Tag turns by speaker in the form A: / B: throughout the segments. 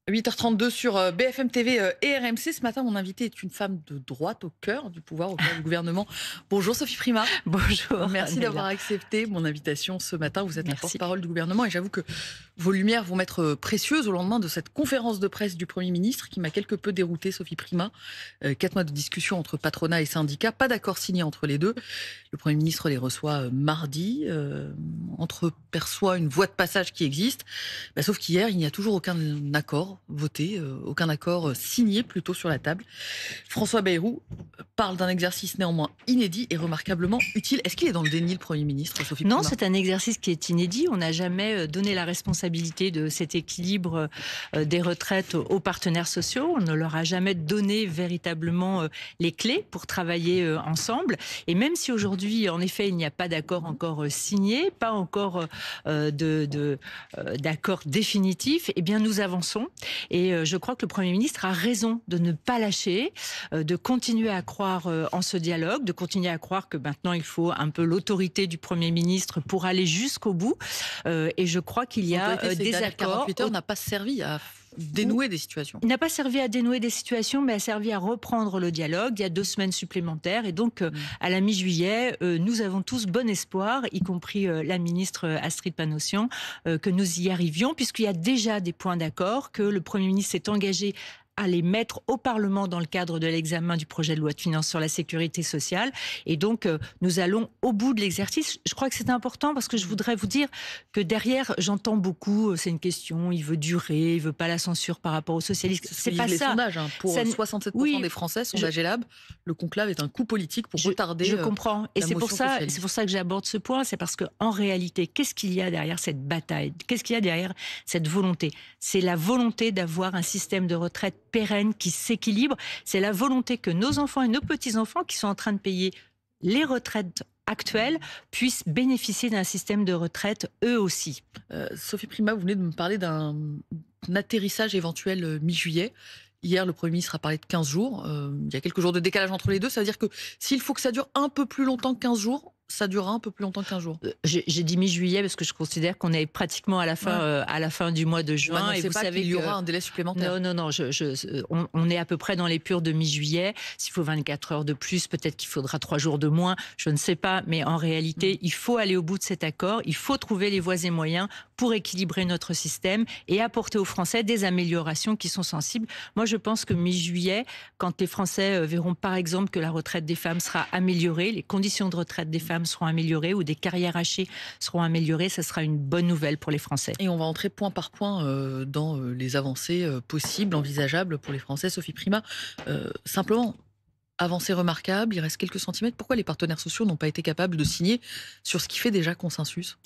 A: 8h32 sur BFM TV et RMC. Ce matin, mon invité est une femme de droite au cœur du pouvoir, au cœur du gouvernement. Bonjour Sophie Primas.
B: Bonjour.
A: Merci d'avoir accepté mon invitation ce matin. Vous êtes la
B: Merci.
A: porte-parole du gouvernement et j'avoue que vos lumières vont m'être précieuses au lendemain de cette conférence de presse du Premier ministre qui m'a quelque peu déroutée, Sophie Primas. 4 mois de discussion entre patronat et syndicats, pas d'accord signé entre les deux. Le Premier ministre les reçoit mardi, entreperçoit une voie de passage qui existe. Sauf qu'hier, il n'y a toujours aucun accord voté, aucun accord signé plutôt sur la table. François Bayrou parle d'un exercice néanmoins inédit et remarquablement utile. Est-ce qu'il est dans le déni, le Premier ministre, Sophie Primas ?
B: Non, c'est un exercice qui est inédit. On n'a jamais donné la responsabilité de cet équilibre des retraites aux partenaires sociaux. On ne leur a jamais donné véritablement les clés pour travailler ensemble. Et même si aujourd'hui, en effet, il n'y a pas d'accord encore signé, pas encore d'accord définitif, eh bien, nous avançons. Et je crois que le Premier ministre a raison de ne pas lâcher, de continuer à croire en ce dialogue, de continuer à croire que maintenant, il faut un peu l'autorité du Premier ministre pour aller jusqu'au bout. Et je crois qu'il y a des accords.
A: 48 heures n'a pas servi à dénouer des situations.
B: Il n'a pas servi à dénouer des situations, mais a servi à reprendre le dialogue. Il y a 2 semaines supplémentaires. Et donc, à la mi-juillet, nous avons tous bon espoir, y compris la ministre Astrid Panosyan, que nous y arrivions, puisqu'il y a déjà des points d'accord, que le Premier ministre s'est engagé à les mettre au Parlement dans le cadre de l'examen du projet de loi de finances sur la sécurité sociale. Et donc, nous allons au bout de l'exercice. Je crois que c'est important parce que je voudrais vous dire que derrière, j'entends beaucoup, c'est une question, il veut durer, il veut pas la censure par rapport aux socialistes. C'est pas
A: les
B: ça.
A: Sondages, pour
B: Ça
A: 67% des Français, sondage Elab, le conclave est un coup politique pour retarder.
B: Je comprends. Et c'est pour ça que j'aborde ce point. C'est parce qu'en réalité, qu'est-ce qu'il y a derrière cette bataille ? Qu'est-ce qu'il y a derrière cette volonté ? C'est la volonté d'avoir un système de retraite pérenne qui s'équilibre. C'est la volonté que nos enfants et nos petits-enfants qui sont en train de payer les retraites actuelles puissent bénéficier d'un système de retraite eux aussi.
A: Sophie Primas, vous venez de me parler d'un atterrissage éventuel mi-juillet. Hier, le Premier ministre a parlé de 15 jours. Il y a quelques jours de décalage entre les deux. Ça veut dire que s'il faut que ça dure un peu plus longtemps que 15 jours, ça durera un peu plus longtemps que 15 jours.
B: J'ai dit mi-juillet parce que je considère qu'on est pratiquement à la fin du mois de juin.
A: Et vous savez qu'il y aura un délai supplémentaire.
B: Non. On est à peu près dans l'épure de mi-juillet. S'il faut 24 heures de plus, peut-être qu'il faudra 3 jours de moins. Je ne sais pas. Mais en réalité, il faut aller au bout de cet accord. Il faut trouver les voies et moyens pour équilibrer notre système et apporter aux Français des améliorations qui sont sensibles. Moi, je pense que mi-juillet, quand les Français verront par exemple que la retraite des femmes sera améliorée, les conditions de retraite des femmes seront améliorées ou des carrières hachées seront améliorées, ça sera une bonne nouvelle pour les Français.
A: Et on va entrer point par point dans les avancées possibles, envisageables pour les Français. Sophie Primas, simplement, avancée remarquable, il reste quelques centimètres. Pourquoi les partenaires sociaux n'ont pas été capables de signer sur ce qui fait déjà consensus ?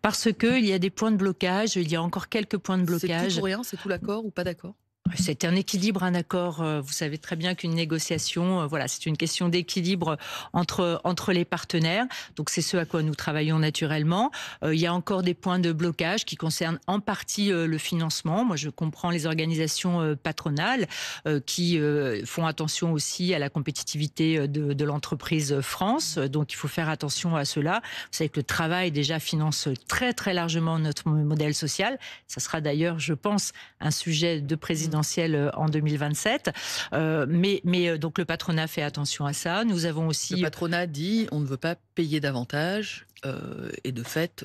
B: Parce qu'il y a des points de blocage, il y a encore quelques points de blocage.
A: C'est tout ou rien, c'est tout l'accord ou pas d'accord ?
B: C'est un équilibre, un accord. Vous savez très bien qu'une négociation, c'est une question d'équilibre entre les partenaires. Donc c'est ce à quoi nous travaillons naturellement. Il y a encore des points de blocage qui concernent en partie le financement. Moi, je comprends les organisations patronales qui font attention aussi à la compétitivité de l'entreprise France. Donc il faut faire attention à cela. Vous savez que le travail déjà finance très très largement notre modèle social. Ça sera d'ailleurs, je pense, un sujet de présidentielle en 2027. Mais donc le patronat fait attention à ça. Nous avons aussi...
A: Le patronat dit on ne veut pas payer davantage. Et de fait,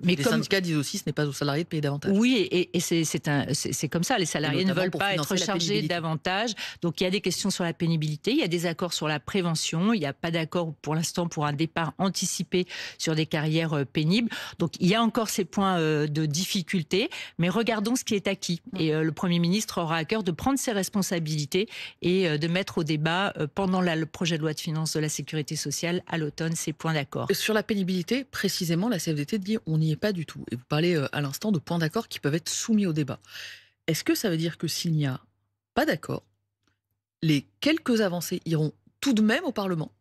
A: les syndicats disent aussi ce n'est pas aux salariés de payer davantage.
B: Oui, et c'est comme ça. Les salariés ne veulent pas être chargés davantage. Donc il y a des questions sur la pénibilité, il y a des accords sur la prévention, il n'y a pas d'accord pour l'instant pour un départ anticipé sur des carrières pénibles. Donc il y a encore ces points de difficulté, mais regardons ce qui est acquis. Et le Premier ministre aura à cœur de prendre ses responsabilités et de mettre au débat pendant le projet de loi de finances de la sécurité sociale à l'automne ces points d'accord.
A: Sur la pénibilité, précisément, la CFDT dit on n'y est pas du tout. Et vous parlez à l'instant de points d'accord qui peuvent être soumis au débat. Est-ce que ça veut dire que s'il n'y a pas d'accord, les quelques avancées iront tout de même au Parlement ?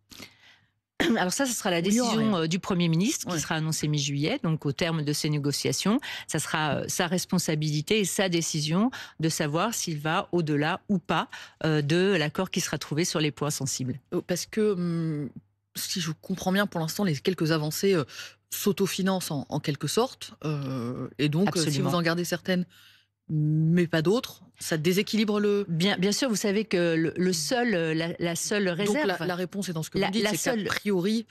B: Alors ça, ce sera la décision du Premier ministre qui sera annoncée mi-juillet, donc au terme de ces négociations. Ça sera sa responsabilité et sa décision de savoir s'il va au-delà ou pas de l'accord qui sera trouvé sur les points sensibles.
A: Parce que... si je comprends bien, pour l'instant, les quelques avancées s'autofinancent en quelque sorte. Et donc, si vous en gardez certaines mais pas d'autres. Ça déséquilibre le...
B: Bien sûr, vous savez que la seule réserve...
A: Donc la réponse est dans ce que vous dites, c'est qu'a priori...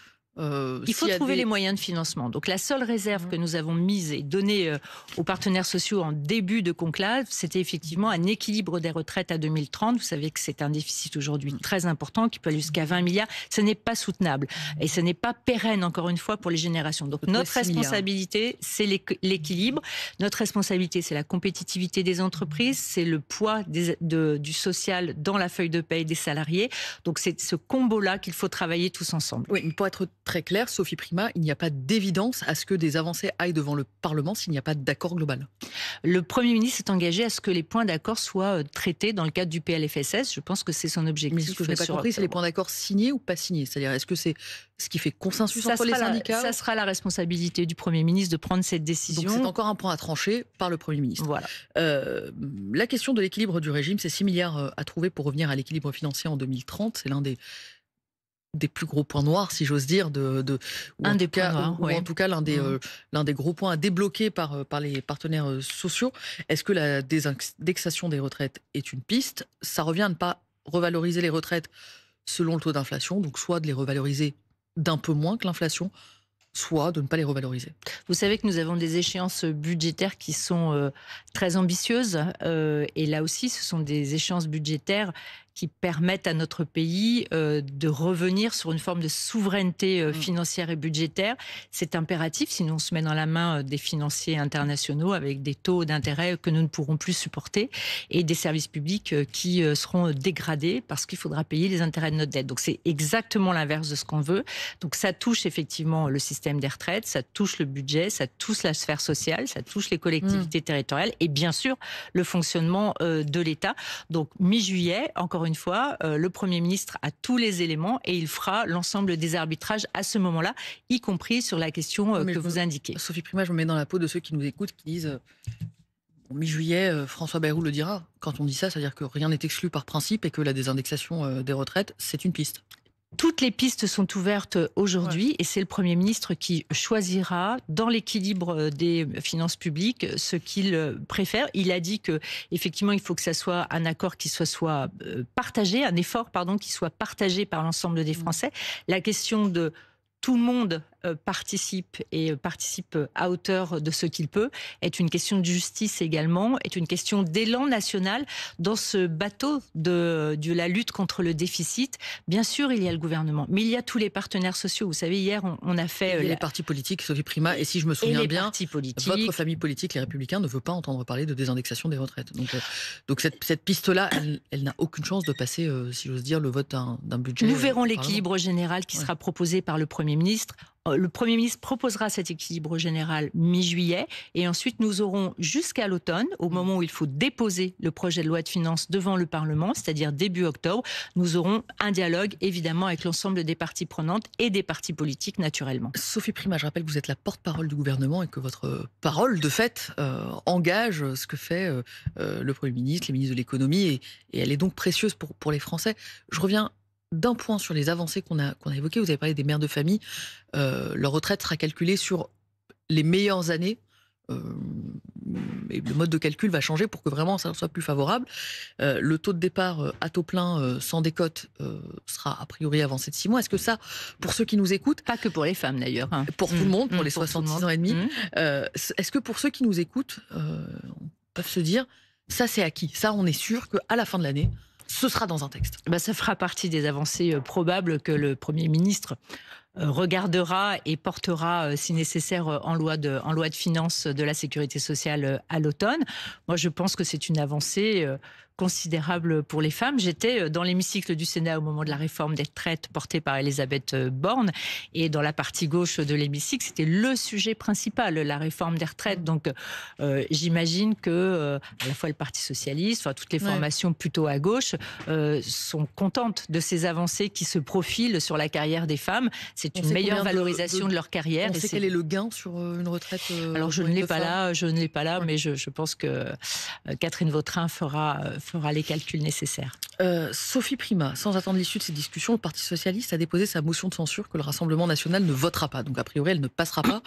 B: il faut trouver les moyens de financement. Donc la seule réserve que nous avons mise et donnée aux partenaires sociaux en début de conclave, c'était effectivement un équilibre des retraites à 2030. Vous savez que c'est un déficit aujourd'hui très important qui peut aller jusqu'à 20 milliards. Ce n'est pas soutenable et ce n'est pas pérenne, encore une fois, pour les générations. Donc notre responsabilité, c'est l'équilibre. Notre responsabilité, c'est la compétitivité des entreprises, c'est le poids du social dans la feuille de paye des salariés. Donc c'est ce combo-là qu'il faut travailler tous ensemble.
A: Oui, pour être très clair, Sophie Primas, il n'y a pas d'évidence à ce que des avancées aillent devant le Parlement s'il n'y a pas d'accord global.
B: Le Premier ministre s'est engagé à ce que les points d'accord soient traités dans le cadre du PLFSS. Je pense que c'est son objectif.
A: Mais ce que je n'ai pas compris, c'est les points d'accord signés ou pas signés. C'est-à-dire, est-ce que c'est ce qui fait consensus entre les syndicats?
B: Ça sera la responsabilité du Premier ministre de prendre cette décision.
A: Donc c'est encore un point à trancher par le Premier ministre.
B: Voilà.
A: La question de l'équilibre du régime, c'est 6 milliards à trouver pour revenir à l'équilibre financier en 2030. C'est l'un des plus gros points noirs, si j'ose dire, en tout cas l'un des gros points à débloquer par les partenaires sociaux. Est-ce que la désindexation des retraites est une piste? Ça revient à ne pas revaloriser les retraites selon le taux d'inflation, donc soit de les revaloriser d'un peu moins que l'inflation, soit de ne pas les revaloriser.
B: Vous savez que nous avons des échéances budgétaires qui sont très ambitieuses et là aussi ce sont des échéances budgétaires qui permettent à notre pays de revenir sur une forme de souveraineté financière et budgétaire. C'est impératif, sinon on se met dans la main des financiers internationaux avec des taux d'intérêt que nous ne pourrons plus supporter et des services publics qui seront dégradés parce qu'il faudra payer les intérêts de notre dette. Donc c'est exactement l'inverse de ce qu'on veut. Donc ça touche effectivement le système des retraites, ça touche le budget, ça touche la sphère sociale, ça touche les collectivités territoriales et bien sûr le fonctionnement de l'État. Donc mi-juillet, encore une fois, le Premier ministre a tous les éléments et il fera l'ensemble des arbitrages à ce moment-là, y compris sur la question que vous indiquez.
A: Sophie Primas, je me mets dans la peau de ceux qui nous écoutent, qui disent mi-juillet, François Bayrou le dira. Quand on dit ça, c'est-à-dire que rien n'est exclu par principe et que la désindexation des retraites, c'est une piste.
B: Toutes les pistes sont ouvertes aujourd'hui et c'est le Premier ministre qui choisira dans l'équilibre des finances publiques ce qu'il préfère. Il a dit que effectivement il faut que ça soit un accord qui soit partagé, un effort qui soit partagé par l'ensemble des Français. La question de tout le monde participe à hauteur de ce qu'il peut, est une question de justice également, est une question d'élan national dans ce bateau de la lutte contre le déficit. Bien sûr, il y a le gouvernement, mais il y a tous les partenaires sociaux. Vous savez, hier, on a fait...
A: les partis politiques, Sophie Primas, et si je me souviens bien, votre famille politique, les Républicains, ne veut pas entendre parler de désindexation des retraites. Donc cette piste-là, elle n'a aucune chance de passer, si j'ose dire, le vote d'un budget.
B: Nous verrons l'équilibre général qui sera proposé par le Premier ministre. Le Premier ministre proposera cet équilibre général mi-juillet et ensuite nous aurons jusqu'à l'automne, au moment où il faut déposer le projet de loi de finances devant le Parlement, c'est-à-dire début octobre, nous aurons un dialogue évidemment avec l'ensemble des parties prenantes et des partis politiques naturellement.
A: Sophie Primas, je rappelle que vous êtes la porte-parole du gouvernement et que votre parole, de fait, engage ce que fait le Premier ministre, les ministres de l'économie et elle est donc précieuse pour les Français. Je reviens d'un point sur les avancées qu'on a évoquées. Vous avez parlé des mères de famille. Leur retraite sera calculée sur les meilleures années. Et le mode de calcul va changer pour que vraiment ça soit plus favorable. Le taux de départ à taux plein sans décote sera a priori avancé de 6 mois. Est-ce que ça, pour ceux qui nous écoutent...
B: Pas que pour les femmes d'ailleurs.
A: Pour tout le monde, pour les 66 ans et demi. Est-ce que pour ceux qui nous écoutent, peuvent se dire, ça c'est acquis. Ça, on est sûr qu'à la fin de l'année, ce sera dans un texte.
B: Ça fera partie des avancées probables que le Premier ministre regardera et portera, si nécessaire, en loi de finances de la sécurité sociale à l'automne. Moi, je pense que c'est une avancée considérable pour les femmes. J'étais dans l'hémicycle du Sénat au moment de la réforme des retraites portée par Elisabeth Borne et dans la partie gauche de l'hémicycle, c'était le sujet principal, la réforme des retraites. Donc j'imagine que à la fois le Parti socialiste, toutes les formations plutôt à gauche sont contentes de ces avancées qui se profilent sur la carrière des femmes. C'est une meilleure valorisation de leur carrière.
A: On sait quel est le gain sur une retraite
B: Alors je ne l'ai pas là, mais je pense que Catherine Vautrin fera les calculs nécessaires.
A: Sophie Primas, sans attendre l'issue de ces discussions, le Parti socialiste a déposé sa motion de censure que le Rassemblement national ne votera pas. Donc a priori, elle ne passera pas.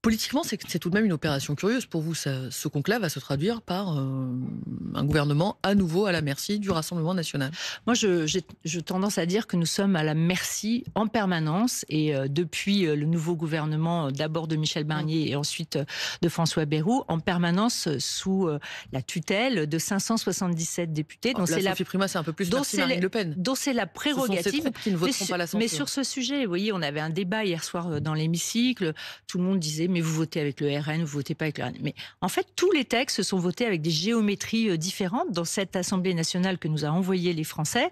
A: Politiquement, c'est tout de même une opération curieuse pour vous. Ce conclave va se traduire par un gouvernement à nouveau à la merci du Rassemblement national.
B: Moi, je tendance à dire que nous sommes à la merci en permanence et depuis le nouveau gouvernement, d'abord de Michel Barnier et ensuite de François Bayrou, en permanence sous la tutelle de 577 députés.
A: Dont Sophie Primas, c'est un peu plus merci Marine Le Pen.
B: Dont c'est la prérogative.
A: Ce sont ces troupes qui ne voteront pas la censure.
B: Mais sur ce sujet, vous voyez, on avait un débat hier soir dans l'hémicycle. Tout le monde disait, mais vous votez avec le RN, vous votez pas avec le RN. Mais en fait, tous les textes sont votés avec des géométries différentes dans cette Assemblée nationale que nous a envoyé les Français.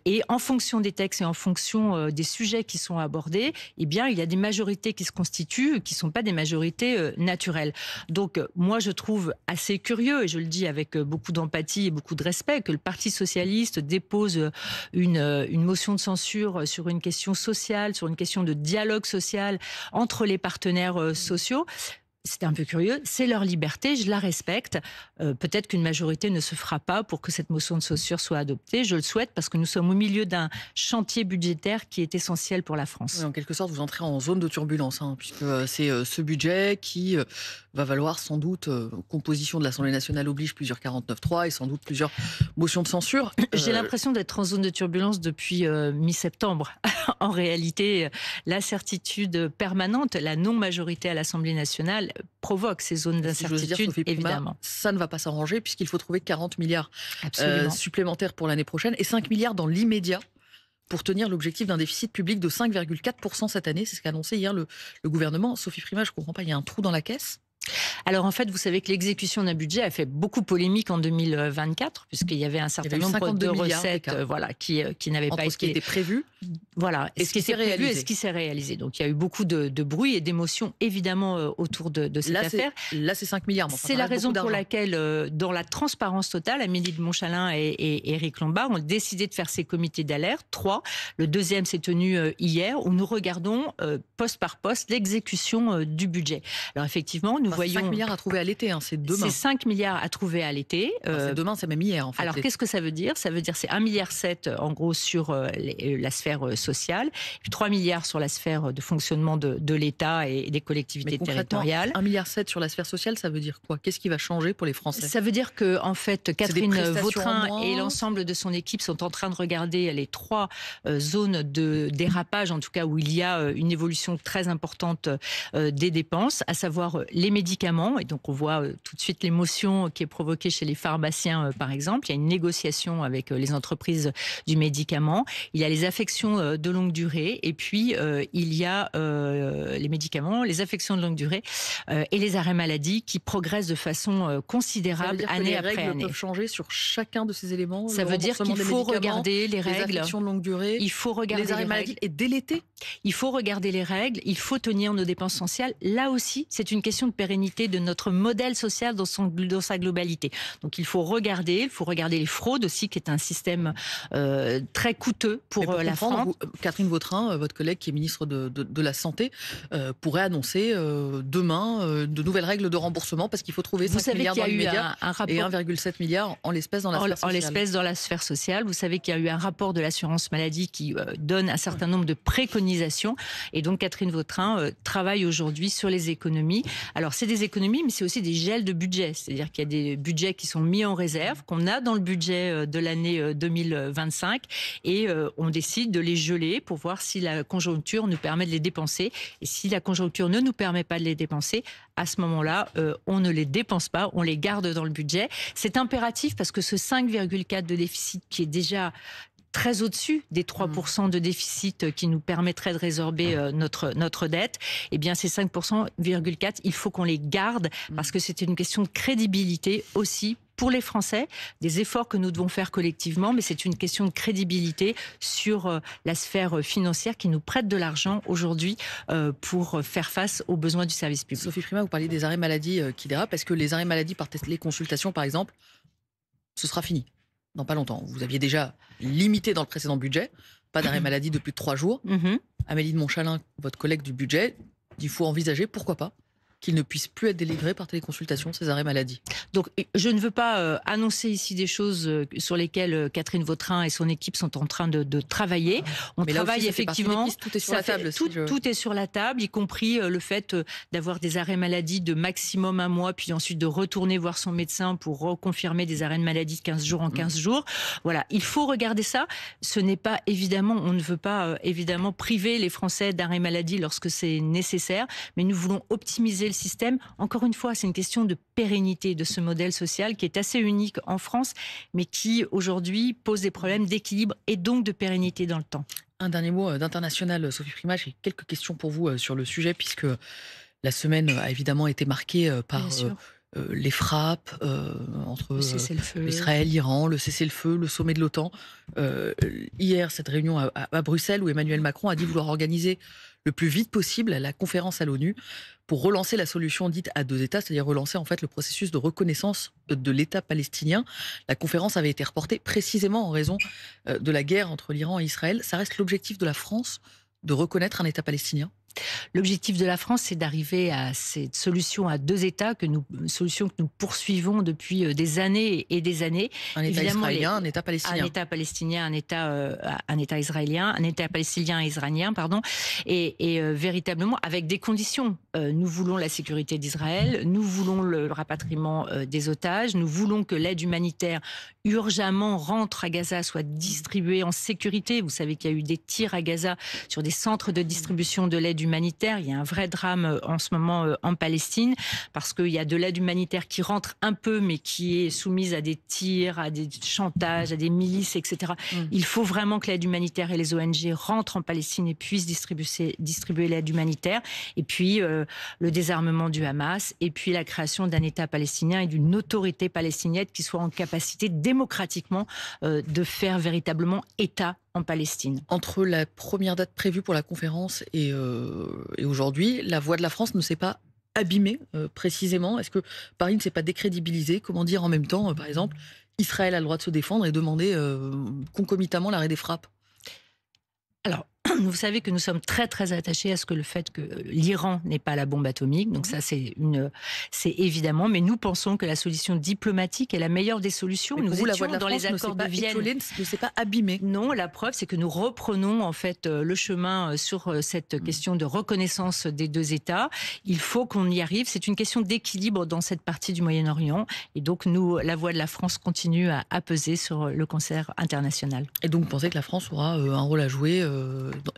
B: Et en fonction des textes et en fonction des sujets qui sont abordés, eh bien, il y a des majorités qui se constituent, qui ne sont pas des majorités naturelles. Donc, moi, je trouve assez curieux, et je le dis avec beaucoup d'empathie et beaucoup de respect, que le Parti socialiste dépose une motion de censure sur une question sociale, sur une question de dialogue social entre les partenaires sociaux. C'est un peu curieux, c'est leur liberté, je la respecte. Peut-être qu'une majorité ne se fera pas pour que cette motion de censure soit adoptée. Je le souhaite parce que nous sommes au milieu d'un chantier budgétaire qui est essentiel pour la France.
A: Oui, en quelque sorte, vous entrez en zone de turbulence, puisque c'est ce budget qui va valoir sans doute, composition de l'Assemblée nationale oblige plusieurs 49.3 et sans doute plusieurs motions de censure.
B: J'ai l'impression d'être en zone de turbulence depuis mi-septembre. En réalité, l'incertitude permanente, la non-majorité à l'Assemblée nationale provoque ces zones d'incertitude, évidemment.
A: Ça ne va pas s'arranger puisqu'il faut trouver 40 milliards supplémentaires pour l'année prochaine et 5 milliards dans l'immédiat pour tenir l'objectif d'un déficit public de 5,4% cette année. C'est ce qu'a annoncé hier le gouvernement. Sophie Primas, je ne comprends pas, il y a un trou dans la caisse ?
B: Alors en fait, vous savez que l'exécution d'un budget a fait beaucoup polémique en 2024, puisqu'il y avait un certain nombre de recettes qui n'avaient pas été...
A: ce qui était prévu
B: et ce qui s'est prévu et ce qui s'est réalisé. Donc il y a eu beaucoup de bruit et d'émotions évidemment autour de cette affaire.
A: Là, c'est 5 milliards.
B: C'est la raison pour laquelle, dans la transparence totale, Amélie de Montchalin et Éric Lombard ont décidé de faire ces comités d'alerte. 3. Le deuxième s'est tenu hier, où nous regardons poste par poste l'exécution du budget. Alors effectivement, nous voyons...
A: 5 milliards à trouver à l'été, c'est demain.
B: C'est 5 milliards à trouver à l'été.
A: C'est demain, c'est même hier en fait.
B: Alors qu'est-ce que ça veut dire ? Ça veut dire c'est 1,7 milliard en gros sur la sphère sociale, puis 3 milliards sur la sphère de fonctionnement de l'État et des collectivités territoriales.
A: 1,7 milliard sur la sphère sociale, ça veut dire quoi ? Qu'est-ce qui va changer pour les Français ?
B: Ça veut dire que en fait, Catherine Vautrin et l'ensemble de son équipe sont en train de regarder les 3 zones de dérapage, en tout cas où il y a une évolution très importante des dépenses, à savoir les médicaments. Et donc, on voit tout de suite l'émotion qui est provoquée chez les pharmaciens, par exemple. Il y a une négociation avec les entreprises du médicament. Il y a les affections de longue durée. Et puis, il y a les médicaments, les affections de longue durée et les arrêts maladie qui progressent de façon considérable année après année.
A: Les règles peuvent changer sur chacun de ces éléments.
B: Ça veut dire qu'il faut regarder les règles.
A: Les affections de longue durée.
B: Il faut regarder
A: les arrêts maladie et dès l'été.
B: Il faut regarder les règles. Il faut tenir nos dépenses sociales. Là aussi, c'est une question de pérennité de notre modèle social dans sa globalité. Donc il faut regarder les fraudes aussi, qui est un système très coûteux pour la France.
A: Catherine Vautrin, votre collègue qui est ministre de la Santé, pourrait annoncer demain de nouvelles règles de remboursement parce qu'il faut trouver 5 milliards dans l'immédiat et 1,7 milliard en l'espèce dans la sphère sociale.
B: En l'espèce dans la sphère sociale. Vous savez qu'il y a eu un rapport de l'assurance maladie qui donne un certain nombre de préconisations et donc Catherine Vautrin travaille aujourd'hui sur les économies. Alors c'est des économies, mais c'est aussi des gels de budget. C'est-à-dire qu'il y a des budgets qui sont mis en réserve, qu'on a dans le budget de l'année 2025 et on décide de les geler pour voir si la conjoncture nous permet de les dépenser. Et si la conjoncture ne nous permet pas de les dépenser, à ce moment-là, on ne les dépense pas, on les garde dans le budget. C'est impératif parce que ce 5,4 de déficit qui est déjà très au-dessus des 3% de déficit qui nous permettraient de résorber notre dette, eh bien ces 5,4%, il faut qu'on les garde parce que c'est une question de crédibilité aussi pour les Français, des efforts que nous devons faire collectivement, mais c'est une question de crédibilité sur la sphère financière qui nous prête de l'argent aujourd'hui pour faire face aux besoins du service public.
A: Sophie Primas, vous parliez des arrêts maladie qui dérapent. Est-ce que les arrêts maladie par téléconsultation, par exemple, ce sera fini dans pas longtemps? Vous aviez déjà limité dans le précédent budget, pas d'arrêt maladie de plus de 3 jours. Amélie de Montchalin, votre collègue du budget, il faut envisager, pourquoi pas, qu'ils ne puissent plus être délivrés par téléconsultation, ces arrêts maladie.
B: Donc, je ne veux pas annoncer ici des choses sur lesquelles Catherine Vautrin et son équipe sont en train de travailler. On
A: Mais là
B: travaille
A: aussi, ça fait partie des
B: effectivement.
A: pistes, tout est sur la table.
B: Tout est sur la table, y compris le fait d'avoir des arrêts maladie de maximum 1 mois, puis ensuite de retourner voir son médecin pour reconfirmer des arrêts de maladie de 15 jours en 15 jours. Voilà, il faut regarder ça. Ce n'est pas évidemment, on ne veut pas évidemment priver les Français d'arrêts maladie lorsque c'est nécessaire, mais nous voulons optimiser le système. Encore une fois, c'est une question de pérennité de ce modèle social qui est assez unique en France, mais qui aujourd'hui pose des problèmes d'équilibre et donc de pérennité dans le temps.
A: Un dernier mot d'international, Sophie Primas. J'ai quelques questions pour vous sur le sujet, puisque la semaine a évidemment été marquée par les frappes entre Israël, l'Iran, le cessez-le-feu, le sommet de l'OTAN. Hier, cette réunion à Bruxelles, où Emmanuel Macron a dit vouloir organiser le plus vite possible la conférence à l'ONU pour relancer la solution dite à 2 États, c'est-à-dire relancer en fait le processus de reconnaissance de l'État palestinien. La conférence avait été reportée précisément en raison de la guerre entre l'Iran et Israël. Ça reste l'objectif de la France de reconnaître un État palestinien?
B: L'objectif de la France, c'est d'arriver à cette solution à 2 États, solution que nous poursuivons depuis des années et des années.
A: Un État israélien, un État palestinien.
B: Un État palestinien, un État israélien, un État palestinien et israélien, pardon. Et véritablement, avec des conditions. Nous voulons la sécurité d'Israël, nous voulons le rapatriement des otages, nous voulons que l'aide humanitaire urgemment rentre à Gaza, soit distribuée en sécurité. Vous savez qu'il y a eu des tirs à Gaza sur des centres de distribution de l'aide humanitaire. Il y a un vrai drame en ce moment en Palestine, parce qu'il y a de l'aide humanitaire qui rentre un peu, mais qui est soumise à des tirs, à des chantages, à des milices, etc. Il faut vraiment que l'aide humanitaire et les ONG rentrent en Palestine et puissent distribuer l'aide humanitaire. Et puis le désarmement du Hamas, et puis la création d'un État palestinien et d'une autorité palestinienne qui soit en capacité démocratiquement de faire véritablement État en Palestine.
A: Entre la première date prévue pour la conférence et aujourd'hui, la voix de la France ne s'est pas abîmée précisément. Est-ce que Paris ne s'est pas décrédibilisé? Comment dire en même temps, par exemple, Israël a le droit de se défendre et demander concomitamment l'arrêt des frappes?
B: Alors, vous savez que nous sommes très très attachés à ce que le fait que l'Iran n'ait pas la bombe atomique. Donc ça, c'est évidemment. Mais nous pensons que la solution diplomatique est la meilleure des solutions.
A: Mais
B: nous
A: vous, la
B: étions
A: voix de la
B: dans
A: France
B: les accords de Vienne.
A: Ne s'est pas abîmée.
B: Non, la preuve, c'est que nous reprenons en fait le chemin sur cette question de reconnaissance des 2 États. Il faut qu'on y arrive. C'est une question d'équilibre dans cette partie du Moyen-Orient. Et donc nous, la voix de la France continue à peser sur le concert international.
A: Et donc vous pensez que la France aura un rôle à jouer,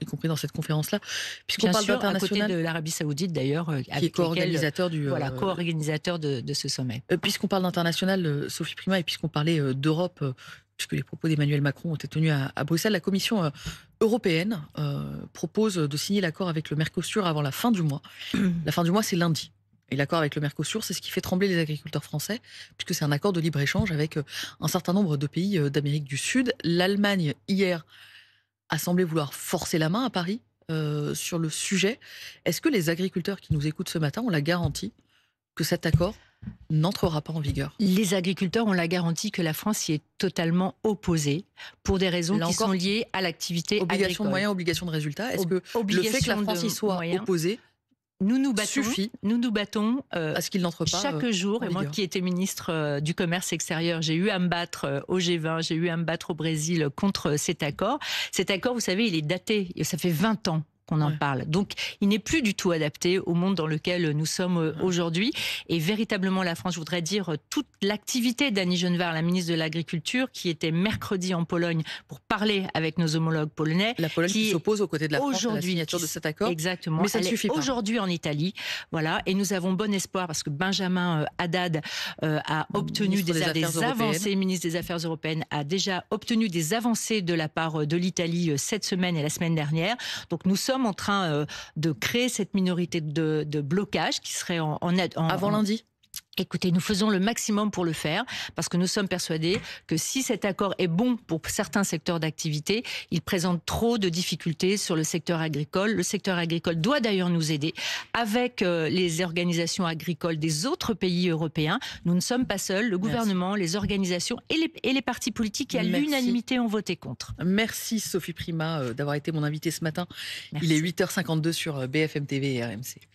A: y compris dans cette conférence-là, puisqu'on parle d'international,
B: à côté de l'Arabie Saoudite d'ailleurs,
A: qui est co-organisateur
B: co-organisateur de ce sommet.
A: Puisqu'on parle d'international, Sophie Primas, et puisqu'on parlait d'Europe, puisque les propos d'Emmanuel Macron ont été tenus à Bruxelles, la Commission européenne propose de signer l'accord avec le Mercosur avant la fin du mois. La fin du mois, c'est lundi. Et l'accord avec le Mercosur, c'est ce qui fait trembler les agriculteurs français, puisque c'est un accord de libre-échange avec un certain nombre de pays d'Amérique du Sud. L'Allemagne, hier, a semblé vouloir forcer la main à Paris sur le sujet. Est-ce que les agriculteurs qui nous écoutent ce matin ont la garantie que cet accord n'entrera pas en vigueur?
B: Les agriculteurs ont la garantie que la France y est totalement opposée pour des raisons qui sont liées à l'activité agricole.
A: Obligation de moyens, obligation de résultats. Est-ce que le fait que la France y soit opposée
B: nous nous battons
A: à ce qu'il n'entre pas
B: chaque jour. Et moi qui étais ministre du Commerce extérieur, j'ai eu à me battre au G20, j'ai eu à me battre au Brésil contre cet accord. Cet accord, vous savez, il est daté, ça fait 20 ans qu'on en parle. Donc, il n'est plus du tout adapté au monde dans lequel nous sommes aujourd'hui. Et véritablement, la France, je voudrais dire, toute l'activité d'Annie Genevard, la ministre de l'Agriculture, qui était mercredi en Pologne pour parler avec nos homologues polonais.
A: La Pologne qui s'oppose aux côtés de la France à la signature de cet accord.
B: Exactement.
A: Mais ça ne suffit pas.
B: Aujourd'hui en Italie. Voilà. Et nous avons bon espoir parce que Benjamin Haddad a obtenu des avancées. Le ministre des Affaires européennes a déjà obtenu des avancées de la part de l'Italie cette semaine et la semaine dernière. Donc, nous sommes en train de créer cette minorité de blocage qui serait
A: avant lundi.
B: Écoutez, nous faisons le maximum pour le faire parce que nous sommes persuadés que si cet accord est bon pour certains secteurs d'activité, il présente trop de difficultés sur le secteur agricole. Le secteur agricole doit d'ailleurs nous aider avec les organisations agricoles des autres pays européens. Nous ne sommes pas seuls. Le gouvernement, les organisations et les partis politiques qui à l'unanimité ont voté contre.
A: Merci Sophie Primas d'avoir été mon invitée ce matin. Il est 8h52 sur BFM TV et RMC.